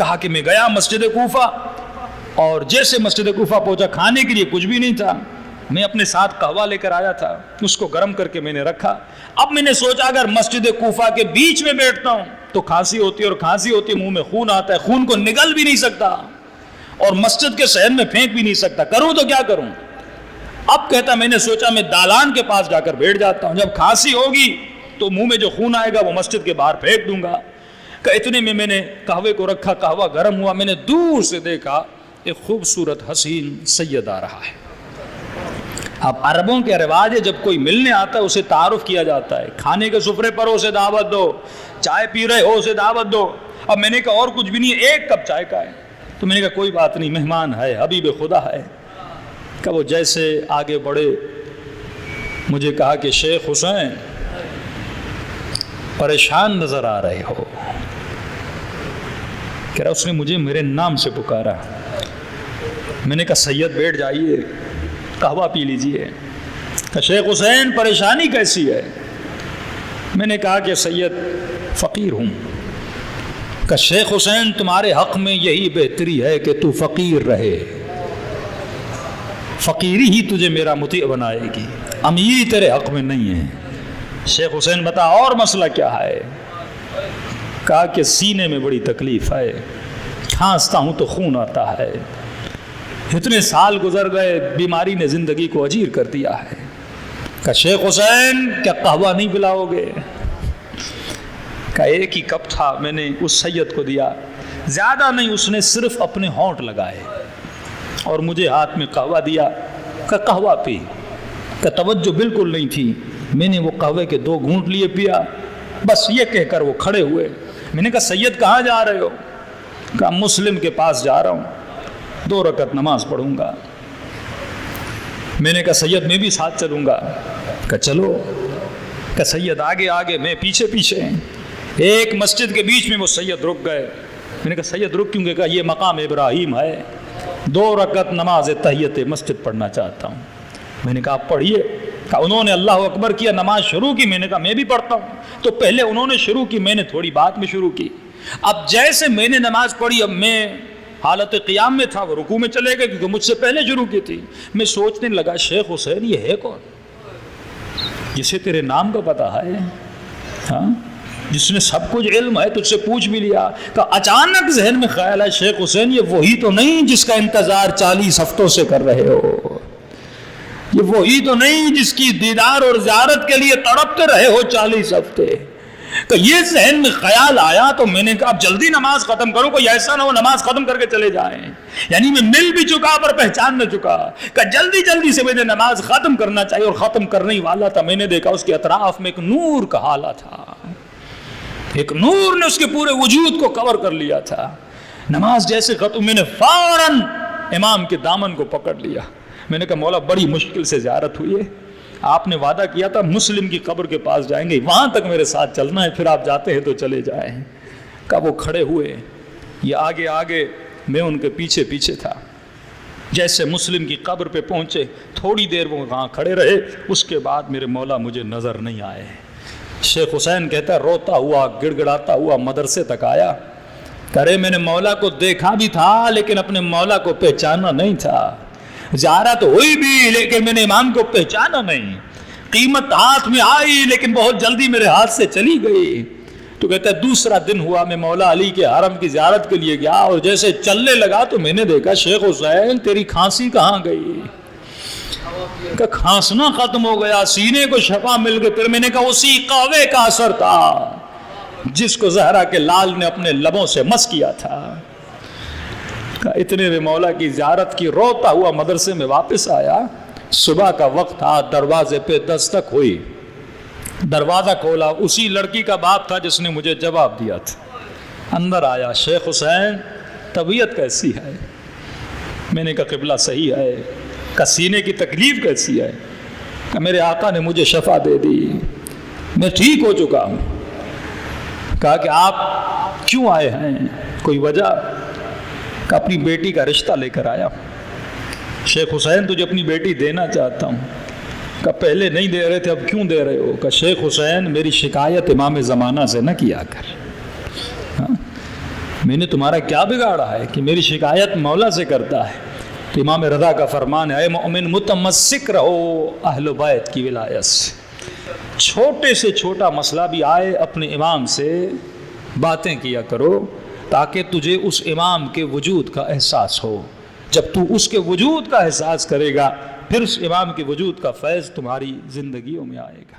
کہا کہ میں گیا مسجد کوفہ، اور جیسے مسجد کوفہ پہنچا کھانے کے لیے کچھ بھی نہیں تھا، میں اپنے ساتھ قہوہ لے کر آیا تھا، اس کو گرم کر کے میں نے رکھا۔ اب میں نے سوچا اگر مسجد کوفہ کے بیچ میں بیٹھتا ہوں تو کھانسی ہوتی ہے، اور کھانسی ہوتی ہے منہ میں خون آتا ہے، خون کو نگل بھی نہیں سکتا اور مسجد کے صحن میں پھینک بھی نہیں سکتا، کروں تو کیا کروں؟ اب کہتا میں نے سوچا میں دالان کے پاس جا کر بیٹھ جاتا ہوں، جب کھانسی ہوگی تو منہ میں جو خون آئے گا وہ مسجد کے باہر پھینک دوں گا۔ کہ اتنے میں نے قہوے کو رکھا، قہوہ گرم ہوا، میں نے دور سے دیکھا ایک خوبصورت حسین سید آ رہا ہے۔ اب عربوں کے رواج ہے جب کوئی ملنے آتا ہے اسے تعارف کیا جاتا ہے، کھانے کے سفرے پر اسے دعوت دو، چائے پی رہے ہو اسے دعوت دو۔ اب میں نے کہا اور کچھ بھی نہیں ہے، ایک کپ چائے کا ہے، تو میں نے کہا کوئی بات نہیں، مہمان ہے، حبیب خدا ہے۔ کہ وہ جیسے آگے بڑھے مجھے کہا کہ شیخ حسین پریشان نظر آ رہے ہو۔ کہہ رہا اس نے مجھے میرے نام سے پکارا۔ میں نے کہا سید بیٹھ جائیے، قہوہ پی لیجئے۔ کہ شیخ حسین پریشانی کیسی ہے؟ میں نے کہا کہ سید فقیر ہوں۔ کہ شیخ حسین تمہارے حق میں یہی بہتری ہے کہ تو فقیر رہے، فقیری ہی تجھے میرا مطیع بنائے گی، امیری تیرے حق میں نہیں ہے۔ شیخ حسین بتا اور مسئلہ کیا ہے؟ کہا کہ سینے میں بڑی تکلیف ہے، کھانستا ہوں تو خون آتا ہے، اتنے سال گزر گئے، بیماری نے زندگی کو اجیر کر دیا ہے۔ کہ شیخ حسین کیا قہوہ نہیں پلاؤ گے؟ کہ ایک ہی کپ تھا، میں نے اس سید کو دیا، زیادہ نہیں، اس نے صرف اپنے ہونٹ لگائے اور مجھے ہاتھ میں قہوہ دیا۔ کہ قہوہ پی۔ کہ توجہ بالکل نہیں تھی، میں نے وہ قہوے کے 2 گھونٹ لیے، پیا، بس یہ کہہ کر وہ کھڑے ہوئے۔ میں نے کہا سید کہاں جا رہے ہو؟ کہا مسلم کے پاس جا رہا ہوں، 2 رکعت نماز پڑھوں گا۔ میں نے کہا سید میں بھی ساتھ چلوں گا۔ کہ چلو۔ کہ سید آگے آگے، میں پیچھے پیچھے۔ ایک مسجد کے بیچ میں وہ سید رک گئے۔ میں نے کہا سید رک کیوں گے؟ کہا یہ مقام ابراہیم ہے، 2 رکعت نماز تحیت مسجد پڑھنا چاہتا ہوں۔ میں نے کہا آپ پڑھیے۔ کہا انہوں نے اللہ اکبر کیا، نماز شروع کی۔ میں نے کہا میں بھی پڑھتا ہوں۔ تو پہلے انہوں نے شروع کی، میں نے تھوڑی بعد میں شروع کی۔ اب جیسے میں نے نماز پڑھی، اب میں حالت قیام میں تھا، وہ رکوع میں چلے گئے کیونکہ مجھ سے پہلے شروع کی تھی۔ میں سوچنے لگا شیخ حسین یہ ہے کون جسے تیرے نام کا پتہ ہے، ہاں، جس نے سب کچھ علم ہے، تجھ سے پوچھ بھی لیا۔ کہ اچانک ذہن میں خیال ہے شیخ حسین یہ وہی تو نہیں جس کا انتظار 40 ہفتوں سے کر رہے ہو، یہ وہی تو نہیں جس کی دیدار اور زیارت کے لیے تڑپتے رہے ہو 40 ہفتے۔ کہ یہ ذہن میں خیال آیا تو میں نے کہا اب جلدی نماز ختم کروں، کوئی ایسا نہ ہو نماز ختم کر کے چلے جائیں، یعنی میں مل بھی چکا پر پہچان نہ چکا۔ کہ جلدی جلدی سے مجھے نماز ختم کرنا چاہیے، اور ختم کرنے ہی والا تھا، میں نے دیکھا اس کے اطراف میں ایک نور کا حالہ تھا، ایک نور نے اس کے پورے وجود کو کور کر لیا تھا۔ نماز جیسے ختم، میں نے فوراً امام کے دامن کو پکڑ لیا۔ میں نے کہا مولا بڑی مشکل سے زیارت ہوئی ہے، آپ نے وعدہ کیا تھا مسلم کی قبر کے پاس جائیں گے، وہاں تک میرے ساتھ چلنا ہے، پھر آپ جاتے ہیں تو چلے جائیں۔ کہا وہ کھڑے ہوئے، یہ آگے آگے، میں ان کے پیچھے پیچھے تھا۔ جیسے مسلم کی قبر پہ پہنچے، تھوڑی دیر وہ وہاں کھڑے رہے، اس کے بعد میرے مولا مجھے نظر نہیں آئے۔ شیخ حسین کہتا ہے روتا ہوا گڑ گڑاتا ہوا مدرسے تک آیا۔ کرے میں نے مولا کو دیکھا بھی تھا لیکن اپنے مولا کو پہچانا نہیں تھا، زیارت ہوئی بھی لیکن میں نے امام کو پہچانا نہیں، قیمت ہاتھ میں آئی لیکن بہت جلدی میرے ہاتھ سے چلی گئی۔ تو کہتا ہے دوسرا دن ہوا، میں مولا علی کے حرم کی زیارت کے لیے گیا، اور جیسے چلنے لگا تو میں نے دیکھا شیخ حسین تیری کھانسی کہاں گئی؟ کہ کھانسنا ختم ہو گیا، سینے کو شفا مل گئی۔ پھر میں نے کہا اسی قہوے کا اثر تھا جس کو زہرا کے لال نے اپنے لبوں سے مس کیا تھا۔ اتنے میں مولا کی زیارت کی، روتا ہوا مدرسے میں واپس آیا۔ صبح کا وقت تھا، دروازے پہ دستک ہوئی، دروازہ کھولا، اسی لڑکی کا باپ تھا جس نے مجھے جواب دیا تھا۔ اندر آیا، شیخ حسین طبیعت کیسی ہے؟ میں نے کہا قبلہ صحیح ہے۔ کہ سینے کی تکلیف کیسی ہے؟ کہ میرے آقا نے مجھے شفا دے دی، میں ٹھیک ہو چکا ہوں۔ کہا کہ آپ کیوں آئے ہیں، کوئی وجہ؟ کہ اپنی بیٹی کا رشتہ لے کر آیا۔ شیخ حسین تجھے اپنی بیٹی دینا چاہتا ہوں۔ کہ پہلے نہیں دے رہے تھے اب کیوں دے رہے ہو؟ کہ شیخ حسین میری شکایت امام زمانہ سے نہ کیا کر، میں نے تمہارا کیا بگاڑا ہے کہ میری شکایت مولا سے کرتا ہے؟ تو امام رضا کا فرمان ہے، اے مومن متمسک رہو اہل بیت کی ولایت سے، چھوٹے سے چھوٹا مسئلہ بھی آئے اپنے امام سے باتیں کیا کرو تاکہ تجھے اس امام کے وجود کا احساس ہو۔ جب تو اس کے وجود کا احساس کرے گا پھر اس امام کے وجود کا فیض تمہاری زندگیوں میں آئے گا۔